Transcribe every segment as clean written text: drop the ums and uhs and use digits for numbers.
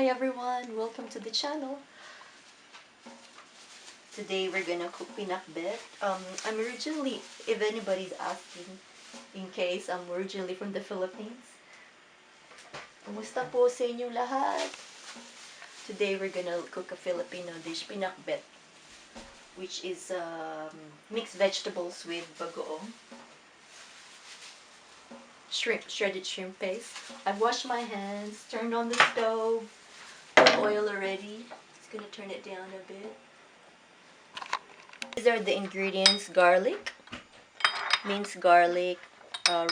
Hi everyone, welcome to the channel. Today we're gonna cook pinakbet. I'm originally, if anybody's asking, in case I'm originally from the Philippines. Kumusta po sa inyong lahat? Today we're gonna cook a Filipino dish, pinakbet, which is mixed vegetables with bagoong. Shredded shrimp paste. I've washed my hands, turned on the stove, put oil already. Just gonna turn it down a bit. These are the ingredients: garlic, minced garlic,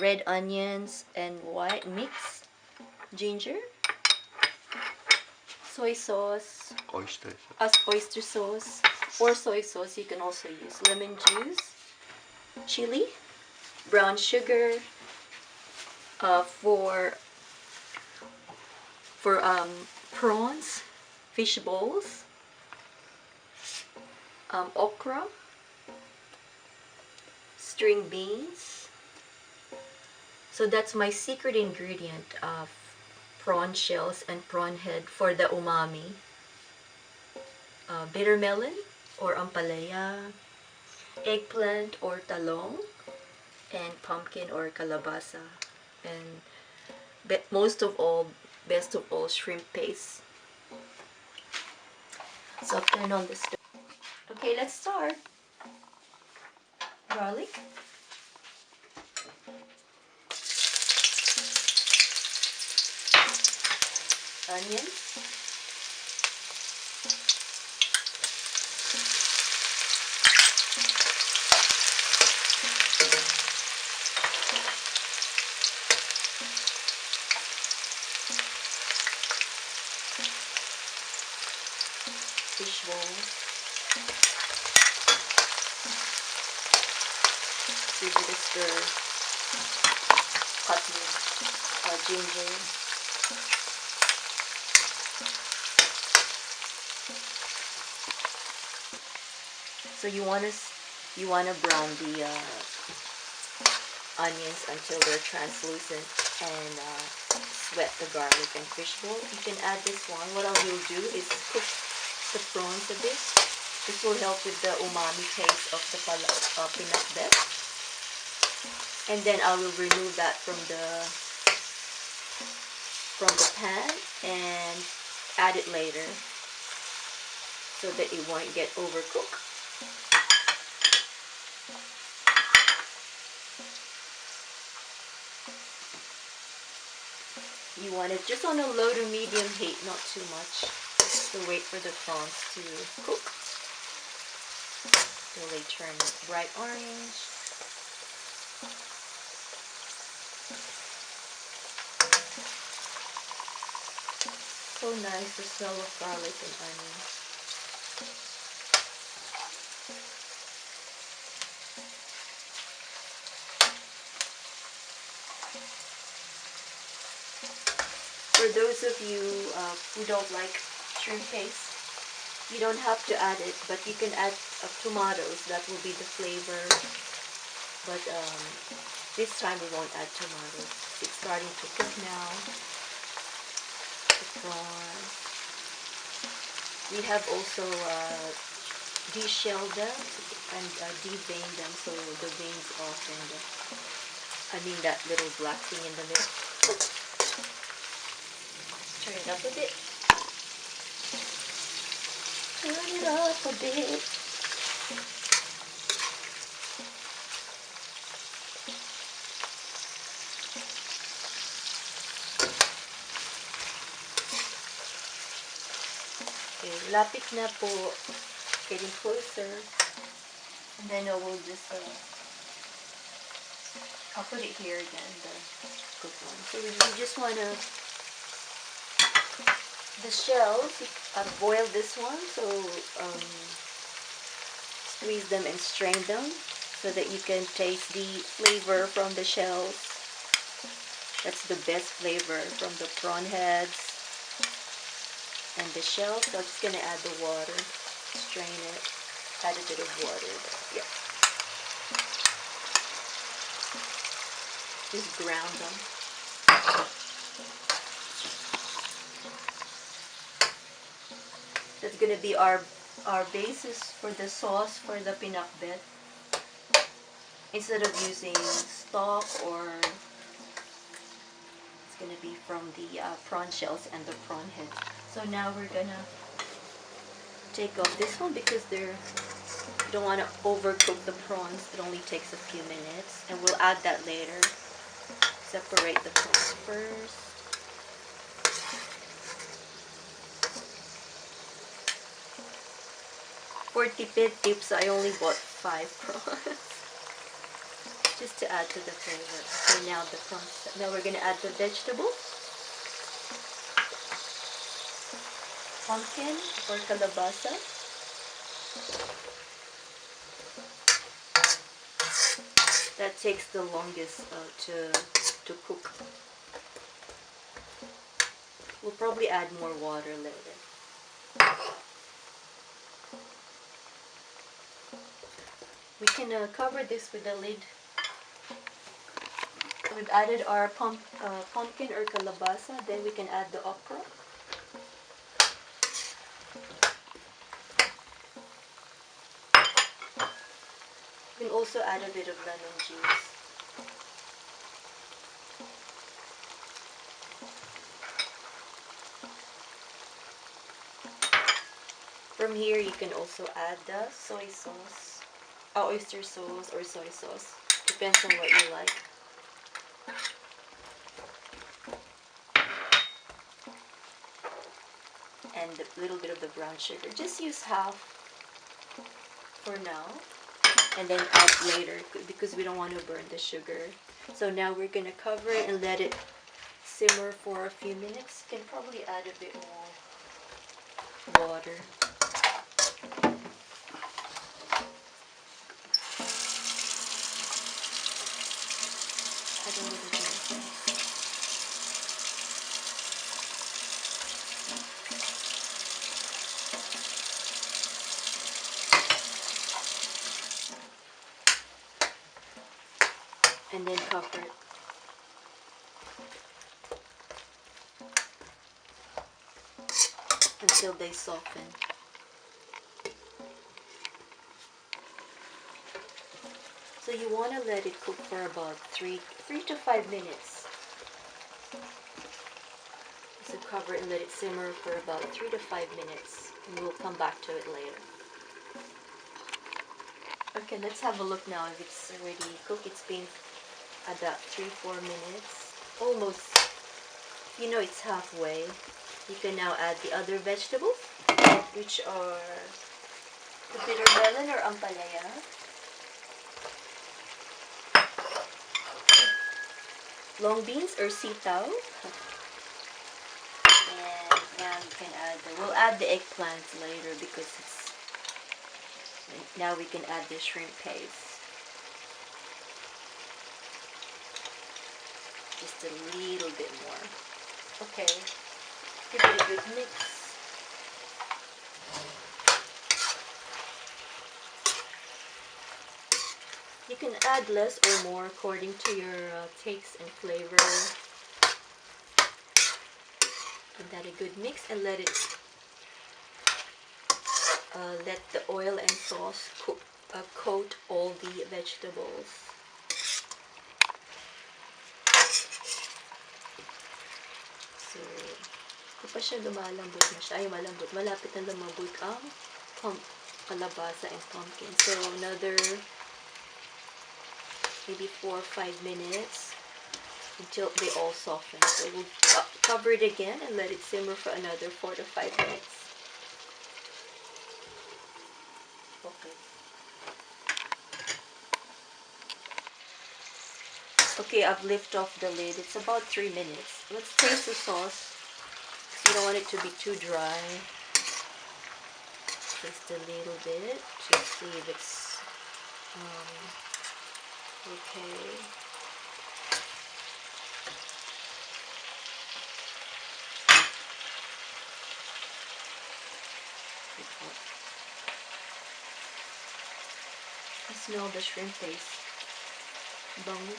red onions and white mix, ginger, soy sauce, oyster sauce, or soy sauce. You can also use lemon juice, chili, brown sugar, for prawns, fish balls, okra, string beans. So that's my secret ingredient of prawn shells and prawn head for the umami. Bitter melon or ampalaya, eggplant or talong, and pumpkin or kalabasa, and best of all, shrimp paste. So turn on the stove. Okay, let's start. Garlic, onions, fish balls. Give it a stir. Cutting ginger. So you wanna brown the onions until they're translucent, and sweat the garlic and fish ball. You can add this one. What I will do is cook the prawns a bit. This will help with the umami taste of the pinakbet. And then I will remove that from the pan and add it later so that it won't get overcooked. You want it just on a low to medium heat, not too much. Just to wait for the prawns to cook till they turn bright orange. So nice, the smell of garlic and onion. For those of you who don't like shrimp paste, you don't have to add it, but you can add tomatoes. That will be the flavor. But this time we won't add tomatoes. It's starting to cook now. The prawns. We have also de-shelled them and de-veined them, so the veins off, and that little black thing in the middle. Turn it up a bit. Turn it up a bit. Okay, lapit na po. Getting closer. And then I will just, I'll put it here again, the cooked one. So you just want to, the shells, I've boiled this one, so squeeze them and strain them so that you can taste the flavor from the shells. That's the best flavor from the prawn heads and the shells. So I'm just going to add the water, strain it, add a bit of water there. Yeah. Just ground them. gonna be our basis for the sauce for the pinakbet. Instead of using stock, or it's gonna be from the prawn shells and the prawn head. So now we're gonna take off this one because you don't want to overcook the prawns. It only takes a few minutes, and we'll add that later. Separate the prawns first. For tipid tips, I only bought 5 prawns just to add to the flavor. So now the prawns. Now we're gonna add the vegetables. Pumpkin or kalabasa. That takes the longest to cook. We'll probably add more water later. We can cover this with a lid. We've added our pumpkin or kalabasa. Then we can add the okra. We can also add a bit of lemon juice. From here, you can also add the soy sauce, oyster sauce or soy sauce. Depends on what you like. And a little bit of the brown sugar. Just use half for now, and then add later because we don't want to burn the sugar. So now we're gonna cover it and let it simmer for a few minutes. You can probably add a bit more water. Add a little bit. And then cover it. Until they soften. So you want to let it cook for about 3 to 5 minutes. So cover it and let it simmer for about 3 to 5 minutes. And we'll come back to it later. Okay, let's have a look now if it's already cooked. It's been about 3-4 minutes. Almost. You know it's halfway. You can now add the other vegetables, which are the bitter melon or ampalaya, long beans or sitaw, and now you can we'll add the eggplant later because now we can add the shrimp paste. Just a little bit more. Okay, give it a good mix. You can add less or more according to your taste and flavor. Give that a good mix and let the oil and sauce coat all the vegetables. So, di pa siya lumalambot na siya. Ay, malambot. Malapit na lumambot ang kalabasa and pumpkin. So, another maybe 4 or 5 minutes until they all soften. So, we'll cover it again and let it simmer for another 4 to 5 minutes. Okay. Okay, I've lifted off the lid. It's about 3 minutes. Let's taste the sauce. You don't want it to be too dry. Just a little bit to see if it's okay. I smell the shrimp paste. Bango.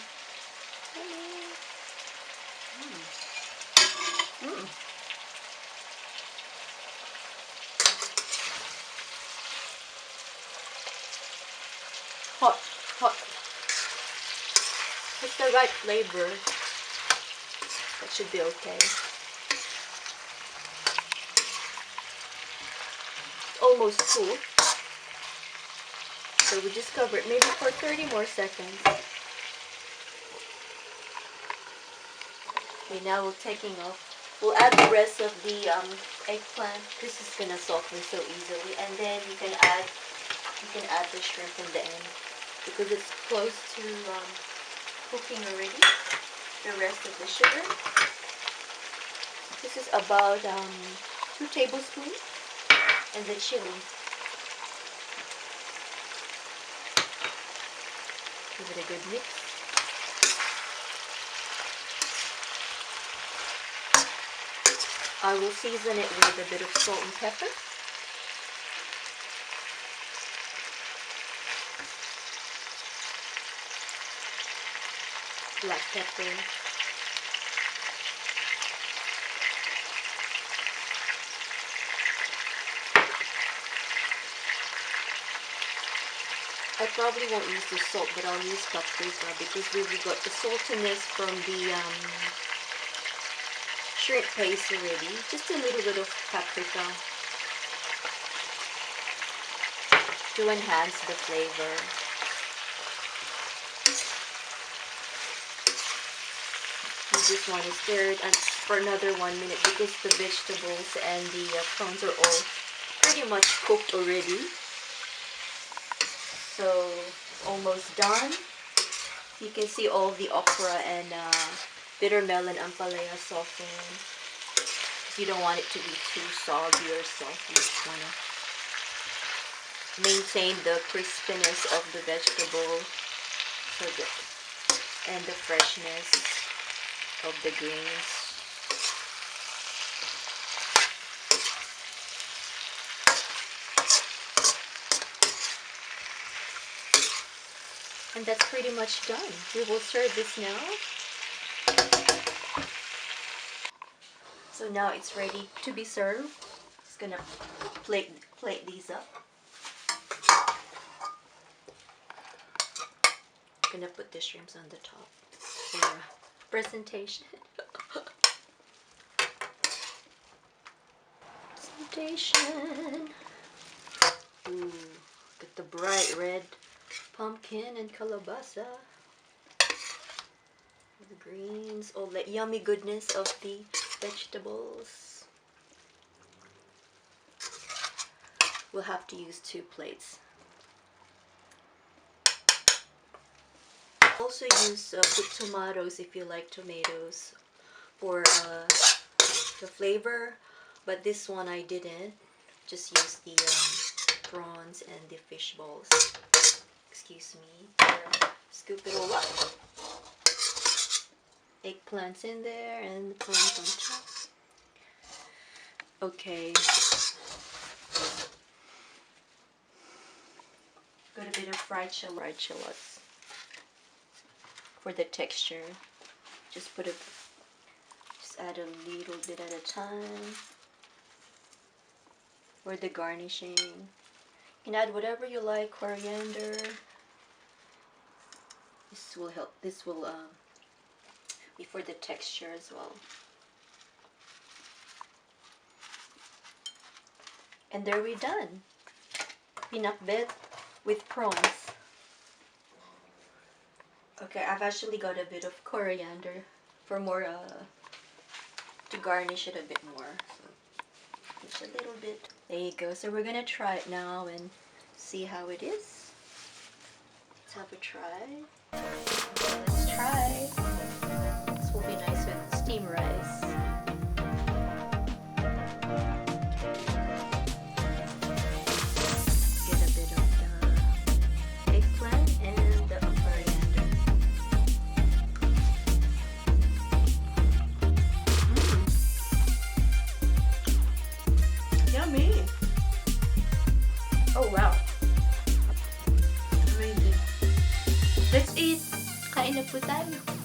hot, hot. It's the right flavor. That should be okay. It's almost full. So we just cover it maybe for 30 more seconds. Okay, now we're taking off. We'll add the rest of the eggplant. This is gonna soften so easily, and then you can add the shrimp in the end because it's close to cooking already. The rest of the sugar. This is about 2 tablespoons, and the chili. Give it a good mix. I will season it with a bit of salt and pepper. Black pepper. I probably won't use the salt, but I'll use paprika because we've got the saltiness from the shrimp paste already. Just a little bit of paprika to enhance the flavor. You just want to stir it for another 1 minute because the vegetables and the prawns are all pretty much cooked already. So it's almost done. You can see all the okra and bitter melon ampalaya soften. You don't want it to be too soggy or soft. You just want to maintain the crispiness of the vegetable and the freshness of the greens. And that's pretty much done. We will serve this now. So now it's ready to be served. Just gonna plate these up. Gonna put the shrimps on the top for presentation. Presentation. Ooh, look at the bright red pumpkin and kalabasa. The greens, all the yummy goodness of the vegetables. We'll have to use 2 plates. Also use put tomatoes if you like tomatoes for the flavor, but this one I didn't. Just use the prawns and the fish balls. Excuse me. Scoop it all up. Eggplants in there and the prawns on top. Okay. Got a bit of fried shallots for the texture. Just add a little bit at a time for the garnishing. You can add whatever you like, coriander. This will help. This will be for the texture as well. And there we're done. Pinakbet with prawns. Okay, I've actually got a bit of coriander for more to garnish it a bit more. So just a little bit. There you go. So we're gonna try it now and see how it is. Let's have a try. Let's try. This will be nice with steamed rice. Get a bit of the eggplant and the coriander. Yummy! Oh wow! Amazing. Let's eat! Kain na po tayo.